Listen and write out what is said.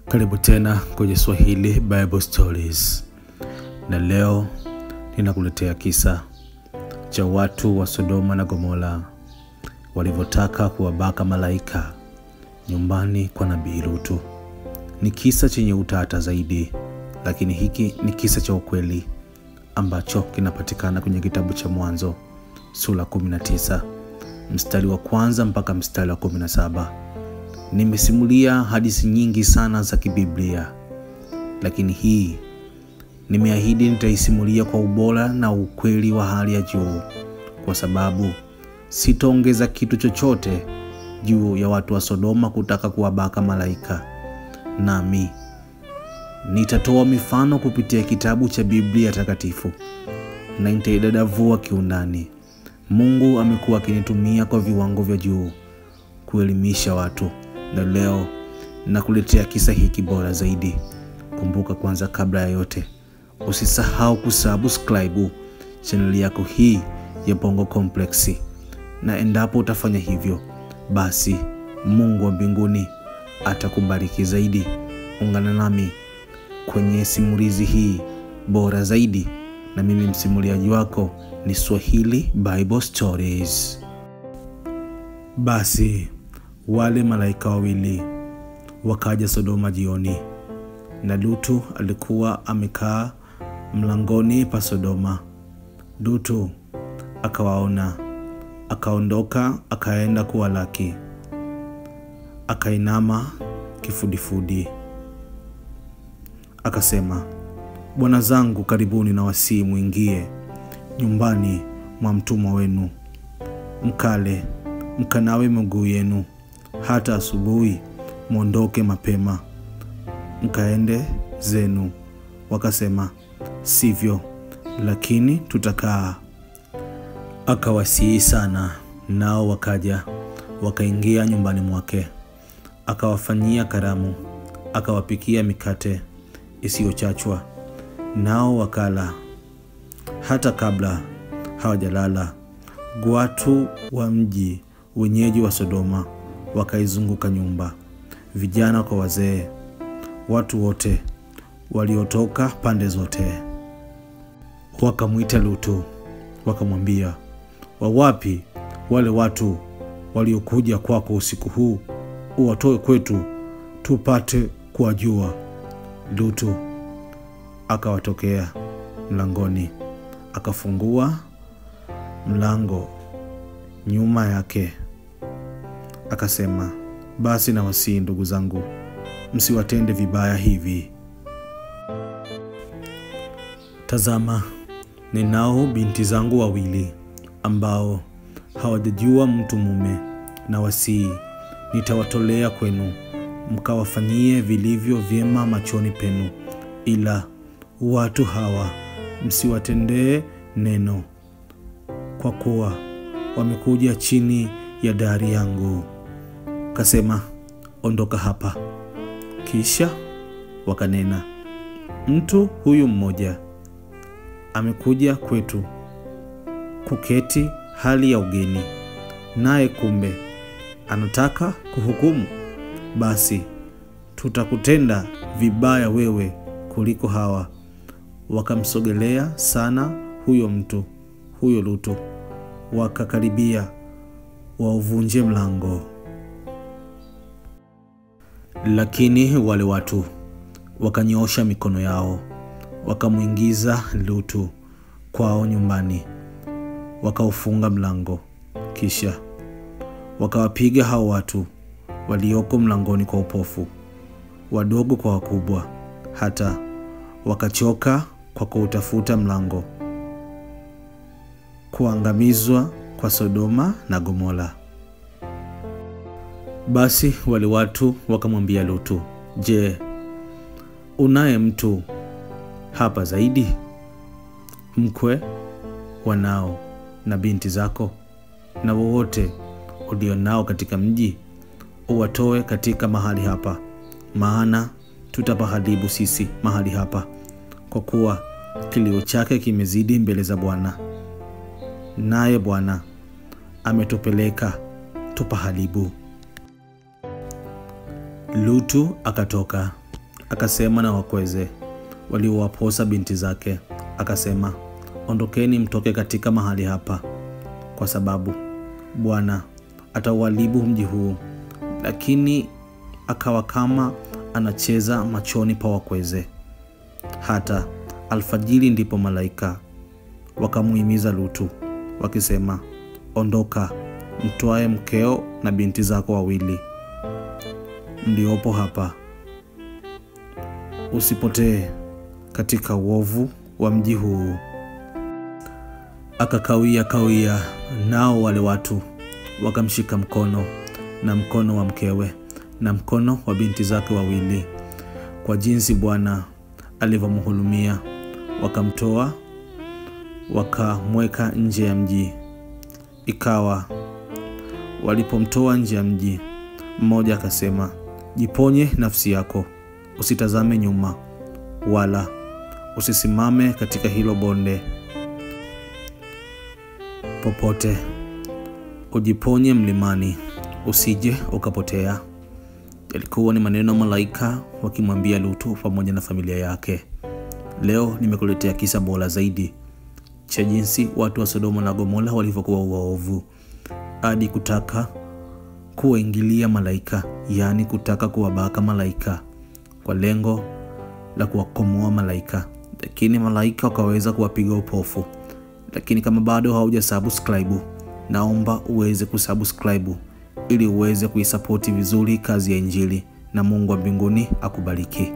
Karibu tena kwenye Swahili Bible Stories. Na leo ninakuletea kisa cha watu wa Sodoma na Gomora walivyotaka kuwabaka malaika nyumbani kwa nabii Lutu. Ni kisa chenye utata zaidi, lakini hiki ni kisa cha ukweli ambacho kinapatikana kwenye kitabu cha Mwanzo sura 19 mstari wa kwanza mpaka mstari wa 17. Nimesimulia hadithi nyingi sana za kibiblia, lakini hii nimeahidi nitaisimulia kwa ubora na ukweli wa hali ya juu, kwa sababu sitaongeza kitu chochote juu ya watu wa Sodoma kutaka kuwabaka malaika. Nami nitatoa mifano kupitia kitabu cha Biblia takatifu na nitaidadavua kiundani. Mungu amekuwa akinitumia kwa viwango vya juu kuelimisha watu, na leo nakuletea kisa hiki bora zaidi. Kumbuka kwanza, kabla ya yote, usisahau kusubscribe channel yako hii ya Bongo Complex, na endapo utafanya hivyo, basi Mungu wa mbinguni atakubariki zaidi. Ungana nami kwenye simulizi hii bora zaidi, na mimi msimuliaji wako ni Swahili Bible Stories. Basi wale malaika wawili wakaja Sodoma jioni, na Lutu alikuwa amekaa mlangoni pa Sodoma. Lutu akawaona, akaondoka, akaenda kuwalaki. Akainama kifudifudi, akasema, "Bwana zangu, karibuni na wasii muingie nyumbani mwa mtumwa wenu, mkale, mkanawe miguu yenu, hata asubuhi muondoke mapema mkaende zenu." Wakasema, "Sivyo, lakini tutakaa." Akawasihi sana, nao wakaja, wakaingia nyumbani mwake. Akawafanyia karamu, akawapikia mikate isiyochachwa, nao wakala. Hata kabla hawajalala, watu wa mji, wenyeji wa Sodoma, wakaizunguka nyumba, vijana kwa wazee, watu wote waliotoka pande zote. Wakamwita Lutu, wakamwambia, "Wawapi wale watu waliokuja kwako usiku huu? Uwatoe kwetu tupate kuwajua." Lutu akawatokea mlangoni, akafungua mlango nyuma yake, akasema, "Basi na wasii ndugu zangu, msiwatende vibaya hivi. Tazama, ninao binti zangu wawili ambao hawajajua mtu mume, na wasii nitawatolea kwenu, mkawafanyie vilivyo vyema machoni penu, ila watu hawa msiwatendee neno, kwa kuwa wamekuja chini ya dari yangu." Kasema, "Ondoka hapa." Kisha wakanena, "Mtu huyu mmoja amekuja kwetu kuketi hali ya ugeni, naye kumbe anataka kuhukumu. Basi tutakutenda vibaya wewe kuliko hawa." Wakamsogelea sana huyo mtu, huyo Lutu, wakakaribia wauvunje mlango. Lakini wale watu wakanyoosha mikono yao, wakamuingiza Lutu kwao nyumbani, wakaufunga mlango. Kisha wakawapiga hao watu walioko mlangoni kwa upofu, wadogo kwa wakubwa, hata wakachoka kwa kuutafuta mlango. Kuangamizwa kwa Sodoma na Gomora. Basi wale watu wakamwambia Lutu, "Je, unaye mtu hapa zaidi? Mkwe, wanao na binti zako, na wowote ulionao katika mji, uwatoe katika mahali hapa, maana tutapaharibu sisi mahali hapa, kwa kuwa kilio chake kimezidi mbele za Bwana, naye Bwana ametupeleka tupaharibu." Lutu akatoka akasema na wakweze waliowaposa binti zake, akasema, ondokeni mtoke katika mahali hapa, kwa sababu Bwana atauharibu mji huu. Lakini akawa kama anacheza machoni pa wakweze. Hata alfajiri ndipo malaika wakamuhimiza Lutu wakisema, ondoka, mtwae mkeo na binti zako wawili mliopo hapa, usipotee katika uovu wa mji huu. Akakawia, nao wale watu wakamshika mkono na mkono wa mkewe na mkono wa binti zake wawili, kwa jinsi Bwana alivyomhurumia, wakamtoa wakamweka nje ya mji. Ikawa walipomtoa nje ya mji, mmoja akasema, jiponye nafsi yako, usitazame nyuma, wala usisimame katika hilo bonde popote, ujiponye mlimani, usije ukapotea. Yalikuwa ni maneno malaika wakimwambia Lutu pamoja na familia yake. Leo nimekuletea kisa bora zaidi cha jinsi watu wa Sodoma na Gomora walivyokuwa waovu hadi kutaka kuingilia malaika, yani kutaka kuwabaka malaika kwa lengo la kuwakomoa malaika. Lakini malaika wakaweza kuwapiga upofu. Lakini kama bado haujasubscribe, naomba uweze kusubscribe ili uweze kuisapoti vizuri kazi ya Injili, na Mungu wa mbinguni akubariki.